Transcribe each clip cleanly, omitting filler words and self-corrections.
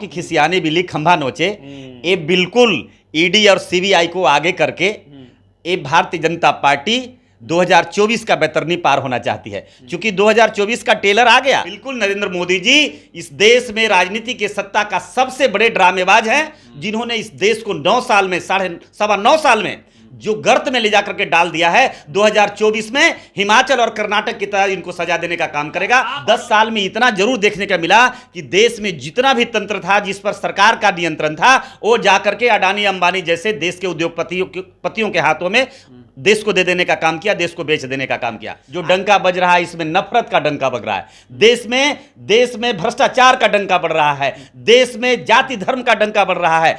कि खिसियानी बिल्ली खंभा नोचे। ये बिल्कुल ईडी और सीबीआई को आगे करके ये भारतीय जनता पार्टी 2024 का बेतरनी पार होना चाहती है, क्योंकि 2024 का टेलर आ गया। बिल्कुल नरेंद्र मोदी जी इस देश में राजनीति के सत्ता का सबसे बड़े ड्रामेबाज हैं, जिन्होंने इस देश को 9 साल में सवा 9 साल में जो गर्त में ले जाकर के डाल दिया है। 2024 में हिमाचल और कर्नाटक की तरह इनको सजा देने का काम करेगा। 10 साल में इतना जरूर देखने का मिला कि देश में जितना भी तंत्र था जिस पर सरकार का नियंत्रण था, वो जाकर के अडानी अंबानी जैसे देश के उद्योगपतियों के हाथों में देश को दे देने का काम किया, देश को बेच देने का काम किया। जो डंका बज रहा है इसमें नफरत का डंका बज रहा है, देश में भ्रष्टाचार का डंका बढ़ रहा है, देश में जाति धर्म का डंका बढ़ रहा है।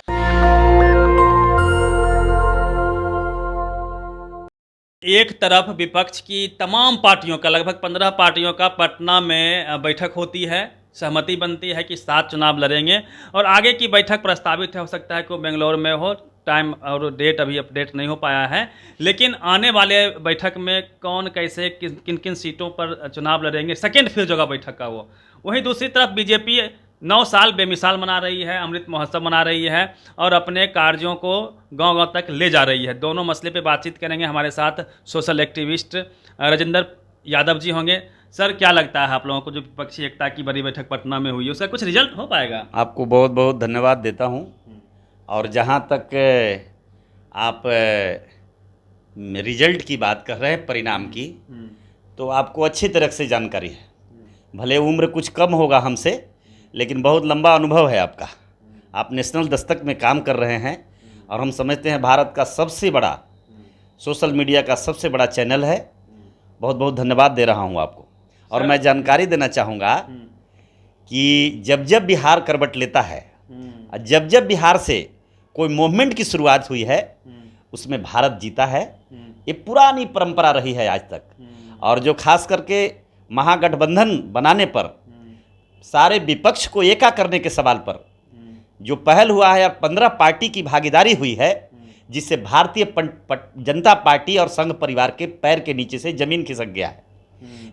एक तरफ विपक्ष की तमाम पार्टियों का, लगभग 15 पार्टियों का पटना में बैठक होती है, सहमति बनती है कि 7 चुनाव लड़ेंगे और आगे की बैठक प्रस्तावित है। हो सकता है कि बेंगलोर में हो, टाइम और डेट अभी अपडेट नहीं हो पाया है, लेकिन आने वाले बैठक में कौन कैसे किन किन सीटों पर चुनाव लड़ेंगे, सेकेंड फेज होगा बैठक का वो। वहीं दूसरी तरफ बीजेपी 9 साल बेमिसाल मना रही है, अमृत महोत्सव मना रही है और अपने कार्यों को गांव-गांव तक ले जा रही है। दोनों मसले पे बातचीत करेंगे। हमारे साथ सोशल एक्टिविस्ट राजेंद्र यादव जी होंगे। सर, क्या लगता है आप लोगों को जो विपक्षी एकता की बड़ी बैठक पटना में हुई, उसका कुछ रिजल्ट हो पाएगा? आपको बहुत बहुत धन्यवाद देता हूँ। और जहाँ तक आप रिजल्ट की बात कर रहे हैं, परिणाम की, तो आपको अच्छी तरह से जानकारी है। भले उम्र कुछ कम होगा हमसे, लेकिन बहुत लंबा अनुभव है आपका। आप नेशनल दस्तक में काम कर रहे हैं और हम समझते हैं भारत का सबसे बड़ा सोशल मीडिया का सबसे बड़ा चैनल है। बहुत बहुत धन्यवाद दे रहा हूं आपको। और मैं जानकारी देना चाहूँगा कि जब जब बिहार करवट लेता है, जब जब बिहार से कोई मूवमेंट की शुरुआत हुई है, उसमें भारत जीता है। ये पुरानी परंपरा रही है आज तक। और जो खास करके महागठबंधन बनाने पर, सारे विपक्ष को एका करने के सवाल पर जो पहल हुआ है और 15 पार्टी की भागीदारी हुई है, जिससे भारतीय जनता पार्टी और संघ परिवार के पैर के नीचे से जमीन खिसक गया है।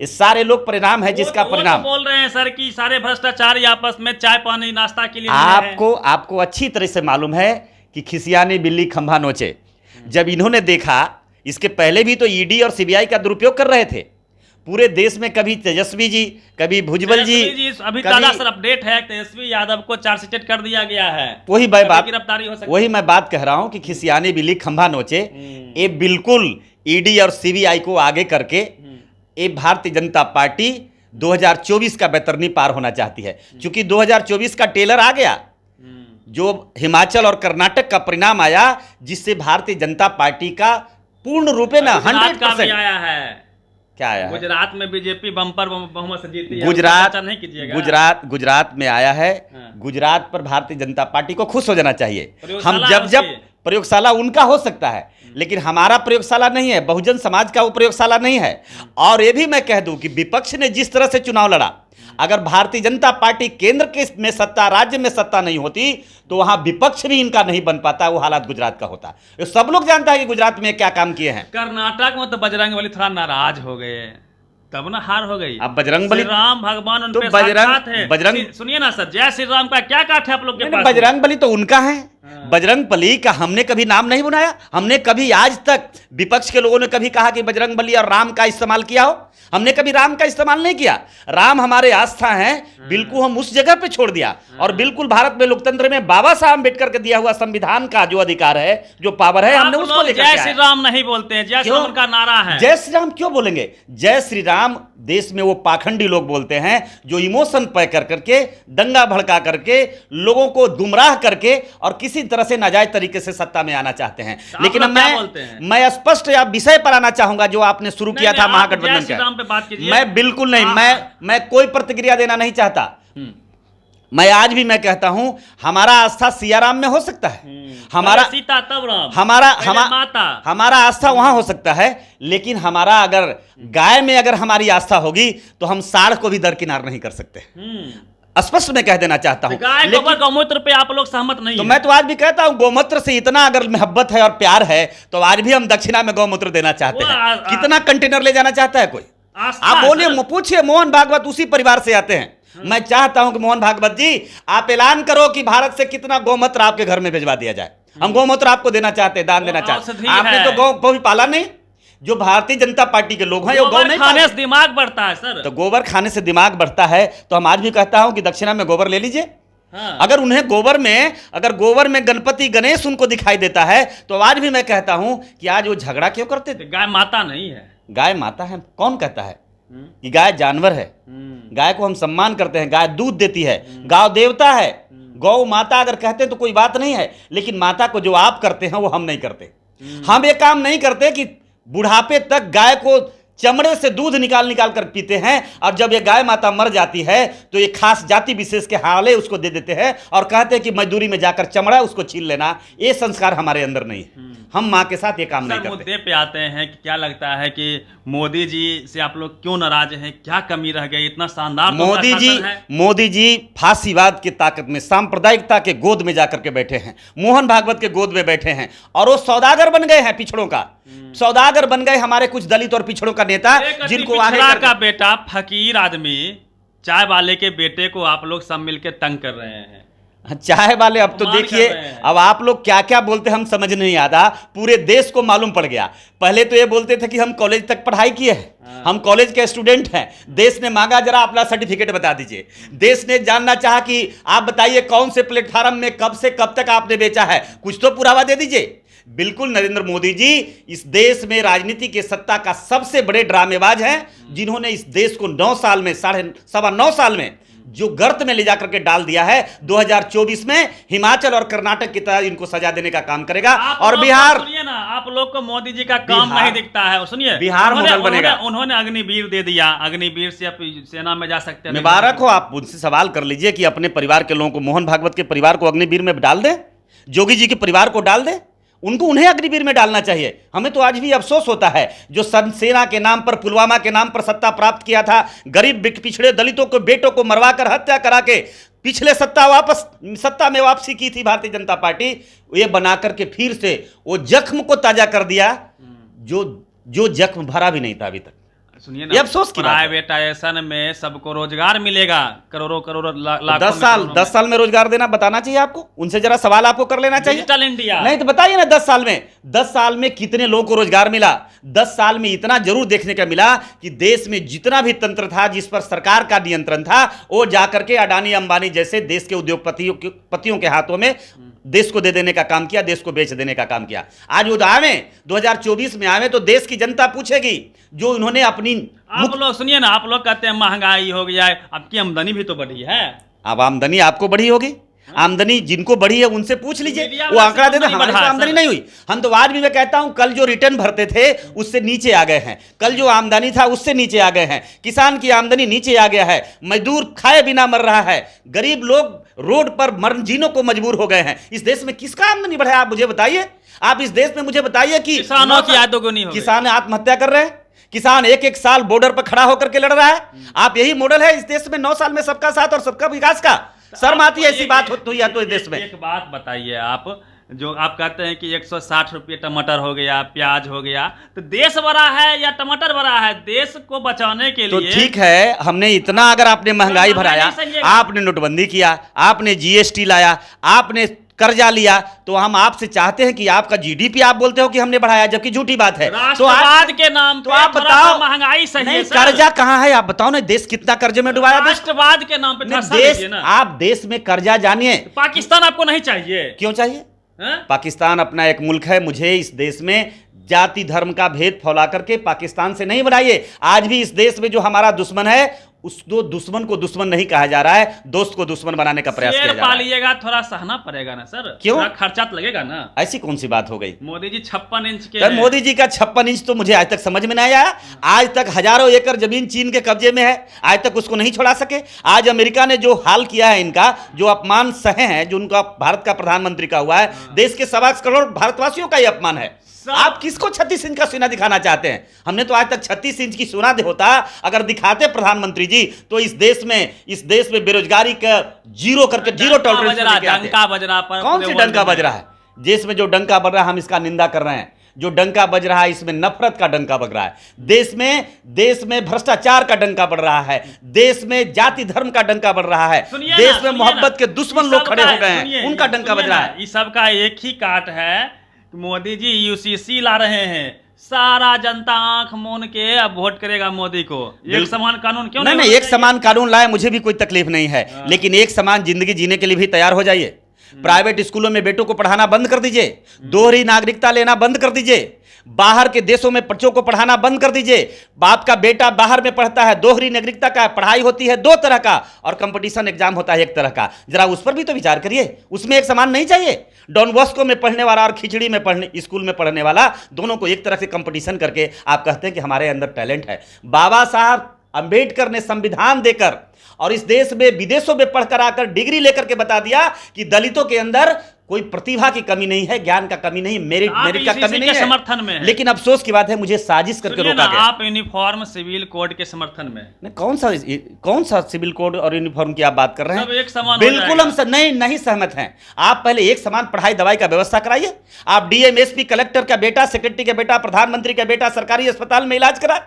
ये सारे लोग परिणाम है जिसका परिणाम बोल रहे हैं सर कि सारे भ्रष्टाचारी आपस में चाय पानी नाश्ता के लिए आपको अच्छी तरह से मालूम है कि खिसियानी बिल्ली खंभा नोचे। जब इन्होंने देखा, इसके पहले भी तो ईडी और सीबीआई का दुरुपयोग कर रहे थे पूरे देश में। कभी तेजस्वी जी, कभी भुजबल जी, अभी ताजा सर अपडेट है, तेजस्वी यादव को चार्जशीट कर दिया गया है। गिरफ्तारी हो सकती है। वही मैं बात कह रहा हूं कि खिसियानी बिल्ली खंभा नोचे। ये बिल्कुल ईडी और सीबीआई को आगे करके ये भारतीय जनता पार्टी 2024 का बेतरनी पार होना चाहती है, क्योंकि 2024 का टेलर आ गया। जो हिमाचल और कर्नाटक का परिणाम आया, जिससे भारतीय जनता पार्टी का पूर्ण रूपे में 100% आया है। क्या आया है? गुजरात में बीजेपी बम्पर बहुमत से जीती है। गुजरात में आया है। गुजरात पर भारतीय जनता पार्टी को खुश हो जाना चाहिए। हम जब प्रयोगशाला उनका हो सकता है, लेकिन हमारा प्रयोगशाला नहीं है, बहुजन समाज का वो प्रयोगशाला नहीं है। और ये भी मैं कह दूं कि विपक्ष ने जिस तरह से चुनाव लड़ा, अगर भारतीय जनता पार्टी केंद्र के में सत्ता, राज्य में सत्ता नहीं होती, तो वहां विपक्ष भी इनका नहीं बन पाता। वो हालात गुजरात का होता। ये सब लोग जानता है कि गुजरात में क्या काम किए हैं। कर्नाटक में तो बजरंगबली थोड़ा नाराज हो गए, तब ना हार हो गई। अब बजरंगबली, राम भगवान उन तो पे साक्षात है। बजरंग सुनिए ना सर, जय श्री राम का क्या काठ है आप लोग के पास? बजरंगबली तो उनका है। बजरंगबली का हमने कभी नाम नहीं बनाया। हमने कभी आज तक विपक्ष के लोगों ने कभी कहा कि बजरंगबली और राम का इस्तेमाल किया हो? हमने कभी राम का इस्तेमाल नहीं किया। राम हमारे आस्था हैं, बिल्कुल हम उस जगह पे छोड़ दिया। और बिल्कुल भारत में लोकतंत्र में बाबा साहब अम्बेडकर के दिया हुआ संविधान का जो अधिकार है, जो पावर है, हमने उसको लेकर जय श्री राम नहीं बोलते हैं। जय श्री राम का नारा है। जय श्री राम क्यों बोलेंगे? जय श्री राम देश में वो पाखंडी लोग बोलते हैं जो इमोशन पैक करके, दंगा भड़का करके, लोगों को गुमराह करके और किसी तरह से नाजायज तरीके से सत्ता में आना चाहते हैं। लेकिन मैं स्पष्ट या विषय पर आना चाहूंगा जो आपने शुरू किया था महागठबंधन का। मैं बिल्कुल नहीं, मैं कोई प्रतिक्रिया देना नहीं चाहता। मैं आज भी मैं कहता हूं, हमारा आस्था सियाराम में हो सकता है, हमारा सीता तब राम, हमारा आस्था वहां हो सकता है, लेकिन हमारा अगर गाय में अगर हमारी आस्था होगी तो हम साढ़ को भी दरकिनार नहीं कर सकते। स्पष्ट मैं कह देना चाहता हूं। गौमूत्र पे आप लोग सहमत नहीं तो मैं तो आज भी कहता हूं, गौमूत्र से इतना अगर मोहब्बत है और प्यार है तो आज भी हम दक्षिणा में गौमूत्र देना चाहते हैं। कितना कंटेनर ले जाना चाहता है कोई? आप बोलिए, पूछिए। मोहन भागवत उसी परिवार से आते हैं। मैं चाहता हूं कि मोहन भागवत जी आप ऐलान करो कि भारत से कितना गौमूत्र आपके घर में भिजवा दिया जाए। हम गौमूत्र आपको देना चाहते हैं, दान देना चाहते हैं। आपने तो गौ भी पाला नहीं। जो भारतीय जनता पार्टी के लोग हैं वो गौ नहीं खाने से दिमाग बढ़ता है सर। तो गोबर खाने से दिमाग बढ़ता है तो हम आज भी कहता हूं कि दक्षिणा में गोबर ले लीजिए। हाँ। अगर उन्हें गोबर में गणपति गणेश उनको दिखाई देता है तो आज भी मैं कहता हूं कि आज वो झगड़ा क्यों करते थे। गाय माता नहीं है। गाय माता है कौन कहता है कि गाय जानवर है। गाय को हम सम्मान करते हैं, गाय दूध देती है, गाय देवता है। गौ माता अगर कहते हैं तो कोई बात नहीं है, लेकिन माता को जो आप करते हैं वो हम नहीं करते। हम ये काम नहीं करते कि बुढ़ापे तक गाय को चमड़े से दूध निकाल कर पीते हैं, और जब ये गाय माता मर जाती है तो ये खास जाति विशेष के हाले उसको दे देते हैं और कहते हैं कि मजदूरी में जाकर चमड़ा उसको छीन लेना। ये संस्कार हमारे अंदर नहीं है। हम माँ के साथ ये काम नहीं करते। मुद्दे पे आते हैं कि क्या लगता है कि मोदी जी से आप लोग क्यों नाराज हैं, क्या कमी रह गई? इतना शानदार मोदी जी फांसीवाद की ताकत में सांप्रदायिकता के गोद में जाकर के बैठे हैं, मोहन भागवत के गोद में बैठे हैं, और वो सौदागर बन गए हैं पिछड़ों का। सौदागर बन गए हमारे कुछ दलित और पिछड़ों का नेता, जिनको आगे का बेटा फकीर आदमी चाय वाले के बेटे को आप लोग सब मिलकर तंग कर रहे हैं। चाय वाले अब तो देखिए, अब आप लोग क्या क्या बोलते हम समझ नहीं आता। पूरे देश को मालूम पड़ गया। पहले तो ये बोलते थे कि हम कॉलेज तक पढ़ाई किए हैं, हम कॉलेज के स्टूडेंट हैं। देश ने मांगा जरा अपना सर्टिफिकेट बता दीजिए। देश ने जानना चाहा कि आप बताइए कौन से प्लेटफार्म में कब से कब तक आपने बेचा है, कुछ तो पुरावा दे दीजिए। बिल्कुल नरेंद्र मोदी जी इस देश में राजनीति के सत्ता का सबसे बड़े ड्रामेबाज हैं, जिन्होंने इस देश को 9 साल में 9.5 साल में जो गर्त में ले जाकर के डाल दिया है। 2024 में हिमाचल और कर्नाटक की तरह इनको सजा देने का काम करेगा। और बिहार, सुनिए ना, आप लोग को मोदी जी का काम नहीं दिखता है। सुनिए, बिहार मॉडल बनेगा। उन्होंने अग्निवीर दे दिया, अग्निवीर से आप सेना में जा सकते हैं। मुबारक हो, आप उनसे सवाल कर लीजिए कि अपने परिवार के लोगों को, मोहन भागवत के परिवार को अग्निवीर में डाल दें, जोगी जी के परिवार को डाल दें, उन्हें अग्निवीर में डालना चाहिए। हमें तो आज भी अफसोस होता है, जो सेना के नाम पर, पुलवामा के नाम पर सत्ता प्राप्त किया था, गरीब पिछड़े दलितों को बेटों को मरवाकर हत्या करा के पिछले सत्ता में वापसी की थी भारतीय जनता पार्टी, ये बनाकर के फिर से वो जख्म को ताजा कर दिया जो जख्म भरा भी नहीं था अभी तक। सुनिए ना, अफसोस की प्राइवेटाइजेशन में सबको रोजगार मिलेगा, करोड़ों लाखों। 10 साल में रोजगार देना बताना चाहिए आपको। उनसे जरा सवाल आपको कर लेना चाहिए। डिजिटल इंडिया नहीं तो बताइए ना, 10 साल में कितने लोगों को रोजगार मिला? 10 साल में इतना जरूर देखने का मिला कि देश में जितना भी तंत्र था जिस पर सरकार का नियंत्रण था, वो जाकर के अडानी अंबानी जैसे देश के उद्योगपतियों के हाथों में देश को दे देने का काम किया, देश को बेच देने का काम किया। आज वो आवे 2024 में आवे तो देश की जनता पूछेगी जो इन्होंने अपनी। आप लोग सुनिए ना, आप लोग कहते हैं महंगाई हो गया है, आपकी आमदनी भी तो बढ़ी है। अब आमदनी आपको बढ़ी होगी, आमदनी जिनको बढ़ी है उनसे पूछ लीजिए, वो आंकड़ा देते। हमारी तो आमदनी नहीं हुई। हम तो आज भी मैं कहता हूं, कल जो रिटर्न भरते थे उससे नीचे आ गए हैं, कल जो आमदनी था उससे नीचे आ गए हैं, किसान की आमदनी नीचे आ गया है, मजदूर खाए बिना मर रहा है, गरीब लोग रोड पर जीनों को मजबूर हो गए हैं। इस देश में किसका आमदनी बढ़ा है आप मुझे बताइए। आप इस देश में मुझे बताइए कि किसानों की आत्महत्या, किसान आत्महत्या कर रहे हैं, किसान एक साल बॉर्डर पर खड़ा होकर के लड़ रहा है। आप यही मॉडल है इस देश में 9 साल में सबका साथ और सबका विकास का? शर्म आती है ऐसी बात हुई है तो इस देश में। एक बात बताइए, आप जो आप कहते हैं कि 160 रुपये टमाटर हो गया, प्याज हो गया, तो देश बड़ा है या टमाटर बड़ा है? देश को बचाने के लिए तो ठीक है, हमने इतना, अगर आपने महंगाई बढ़ाया, आपने नोटबंदी किया, आपने जीएसटी लाया, आपने कर्जा लिया, तो हम आपसे चाहते हैं कि आपका जीडीपी आप बोलते हो कि हमने बढ़ाया, जबकि झूठी बात है। राष्ट्रवाद के नाम पे आप बताओ, महंगाई सही है सर? कर्जा कहाँ है आप बताओ ना, देश कितना कर्जे में डुबाया? राष्ट्रवाद के नाम पे देश, आप देश में कर्जा जानिए। पाकिस्तान आपको नहीं चाहिए? क्यों चाहिए? पाकिस्तान अपना एक मुल्क है। मुझे इस देश में जाति धर्म का भेद फैला करके पाकिस्तान से नहीं बनाइए। आज भी इस देश में जो हमारा दुश्मन है, उस दुश्मन को दुश्मन नहीं कहा जा रहा है, दोस्त को दुश्मन बनाने का प्रयास किया जा रहा है। पालिएगा, थोड़ा सहना पड़ेगा ना सर। क्यों? खर्चा तो लगेगा ना। ऐसी कौन सी बात हो गई? मोदी जी 56 इंच के, मोदी जी का 56 इंच तो मुझे आज तक समझ में नहीं आया। आज तक हजारों एकड़ जमीन चीन के कब्जे में है, आज तक उसको नहीं छोड़ा सके। आज अमेरिका ने जो हाल किया है, इनका जो अपमान सहे हैं, जो उनका भारत का प्रधानमंत्री का हुआ है, देश के 1.25 करोड़ भारतवासियों का यह अपमान है। आप किसको 36 इंच का सीना दिखाना चाहते हैं? हमने तो आज तक 36 इंच की सीना होता अगर दिखाते प्रधानमंत्री जी, तो इस देश में बेरोजगारी का जीरो करके, जीरो टॉलरेंस। डंका बज रहा, कौन सी डंका बज रहा है? देश में जो डंका बज रहा है हम इसका निंदा कर रहे हैं। जो डंका बज रहा है इसमें नफरत का डंका बज रहा है। देश में भ्रष्टाचार का डंका बढ़ रहा है, देश में जाति धर्म का डंका बढ़ रहा है, देश में मोहब्बत के दुश्मन लोग खड़े हो गए हैं, उनका डंका बज रहा है। इस सब का एक ही काट है, मोदी जी यूसीसी ला रहे हैं, सारा जनता आंख मूंद के अब वोट करेगा मोदी को। एक समान कानून क्यों नहीं, एक समान कानून लाए, मुझे भी कोई तकलीफ नहीं है, लेकिन एक समान जिंदगी जीने के लिए भी तैयार हो जाइए। प्राइवेट स्कूलों में बेटों को पढ़ाना बंद कर दीजिए, दोहरी नागरिकता लेना बंद कर दीजिए, बाहर के देशों में बच्चों को पढ़ाना बंद कर दीजिए। बाप का बेटा बाहर में पढ़ता है, दोहरी नागरिकता का पढ़ाई होती है 2 तरह का और कंपटीशन एग्जाम होता है 1 तरह का, जरा उस पर भी तो विचार करिए। उसमें एक समान नहीं चाहिए। डॉन बॉस्को में पढ़ने वाला और खिचड़ी में पढ़ने स्कूल में पढ़ने वाला, दोनों को एक तरह से कंपटीशन करके आप कहते हैं कि हमारे अंदर टैलेंट है। बाबा साहब अंबेडकर ने संविधान देकर और इस देश में विदेशों में पढ़कर आकर डिग्री लेकर के बता दिया कि दलितों के अंदर कोई प्रतिभा की कमी नहीं है, ज्ञान का कमी नहीं, मेरिट का कमी नहीं है, समर्थन में है। लेकिन अफसोस की बात है, मुझे साजिश करके रोका गया। आप यूनिफॉर्म सिविल कोड के समर्थन में नहीं, कौन सा सिविल कोड और यूनिफॉर्म की आप बात कर रहे हैं? एक समान बिल्कुल हम नहीं सहमत हैं। आप पहले एक समान पढ़ाई दवाई का व्यवस्था कराइए। आप डीएमएसपी कलेक्टर का बेटा, सेक्रेटरी का बेटा, प्रधानमंत्री का बेटा सरकारी अस्पताल में इलाज कराए,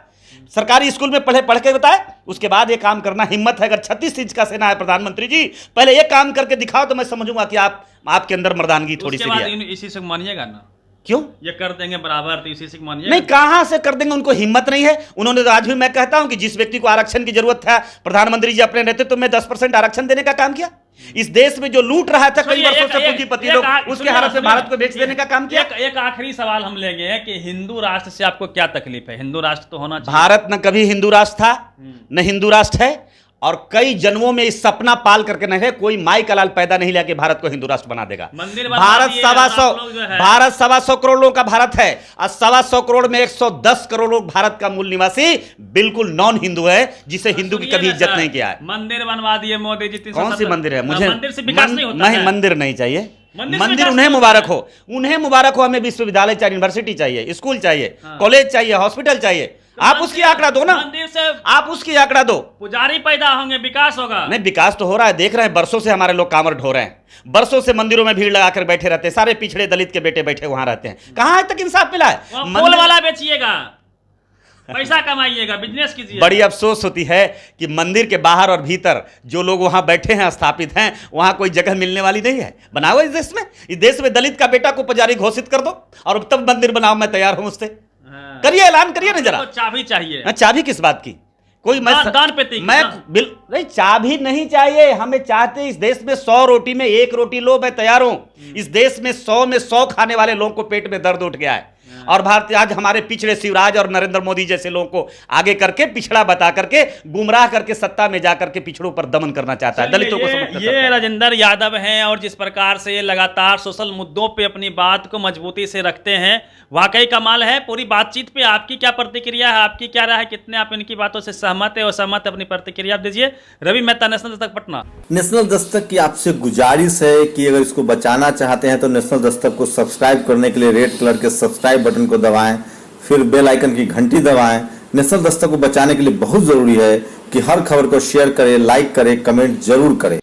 सरकारी स्कूल में पढ़ के बताए, उसके बाद ये काम करना। हिम्मत है, अगर 36 इंच का सेना है प्रधानमंत्री जी, पहले ये काम करके दिखाओ तो मैं समझूंगा कि आपके अंदर मर्दानगी थोड़ी सी है। इसी से मानिएगा ना? क्यों ये कर देंगे बराबर, तो इसी से मानिएगा? नहीं, कहां से कर देंगे, उनको हिम्मत नहीं है। उन्होंने तो आज भी, मैं कहता हूं कि जिस व्यक्ति को आरक्षण की जरूरत था, प्रधानमंत्री जी अपने नेतृत्व में 10% आरक्षण देने का काम किया। इस देश में जो लूट रहा था कई वर्षों से पूंजीपति लोग, उसके हाथ से भारत को बेच देने का काम किया। एक आखिरी सवाल हम लेंगे कि हिंदू राष्ट्र से आपको क्या तकलीफ है? हिंदू राष्ट्र तो होना चाहिए। भारत न कभी हिंदू राष्ट्र था, न हिंदू राष्ट्र है, और कई जन्मों में इस सपना पाल करके नहीं है। कोई माई का लाल पैदा नहीं लिया कि भारत को हिंदू राष्ट्र बना देगा। भारत 125 करोड़ लोगों का भारत है, और 125 करोड़ में 110 करोड़ लोग भारत का मूल निवासी बिल्कुल नॉन हिंदू है, जिसे हिंदू की कभी इज्जत नहीं किया है। मंदिर बनवा दिए मोदी जी। कौन सी मंदिर है? मुझे मंदिर से विकास नहीं होता है। मंदिर नहीं चाहिए। मंदिर उन्हें मुबारक हो, उन्हें मुबारक हो। हमें विश्वविद्यालय चाहिए, यूनिवर्सिटी चाहिए, स्कूल चाहिए, कॉलेज चाहिए, हॉस्पिटल चाहिए। आप उसकी आंकड़ा दो ना, मंदिर से आप उसकी आंकड़ा दो। पुजारी पैदा होंगे, विकास होगा। नहीं, विकास तो हो रहा है, देख रहे हैं। बरसों से हमारे लोग कांवर ढो रहे हैं, बरसों से मंदिरों में भीड़ लगाकर बैठे रहते हैं, सारे पिछड़े दलित के बेटे बैठे वहां रहते हैं। कहां तक इंसाफ मिला है? फूल वाला बेचिएगा, पैसा कमाइएगा, बिजनेस कीजिए। बड़ी अफसोस होती है कि मंदिर के बाहर और भीतर जो लोग वहां बैठे हैं, स्थापित हैं, वहां कोई जगह मिलने वाली नहीं है। बनाओ इस देश में, इस देश में दलित का बेटा को पुजारी घोषित कर दो और तब मंदिर बनाओ। मैं तैयार हूं उससे। करिए, ऐलान करिए ना जरा। तो चाबी चाहिए। चाबी किस बात की? कोई दान पेटी मैं नहीं, चाबी नहीं चाहिए हमें। चाहते इस देश में 100 रोटी में 1 रोटी लो, मैं तैयार हूं। इस देश में 100 खाने वाले लोगों को पेट में दर्द उठ गया है, और भारत आज हमारे पिछड़े शिवराज और नरेंद्र मोदी जैसे लोगों को आगे करके, पिछड़ा बता करके, गुमराह करके सत्ता में जाकर के पिछड़ों पर दमन करना चाहता है, दलितों को समझ। ये राजेंद्र यादव हैं, और जिस प्रकार से ये लगातार सोशल मुद्दों पे अपनी बात को मजबूती से रखते हैं, वाकई कमाल है। पूरी बातचीत पे आपकी क्या प्रतिक्रिया है, आपकी क्या राय है, कितने आप इनकी बातों से सहमत है और सहमत है? अपनी प्रतिक्रिया दीजिए। रवि मेहता, नेशनल दस्तक, पटना। नेशनल दस्तक की आपसे गुजारिश है कि अगर इसको बचाना चाहते हैं तो नेशनल दस्तक को सब्सक्राइब करने के लिए रेड कलर के सब्सक्राइब बटन को दबाएं, फिर बेल आइकन की घंटी दबाएं। नेशनल दस्तक को बचाने के लिए बहुत जरूरी है कि हर खबर को शेयर करें, लाइक करें, कमेंट जरूर करें।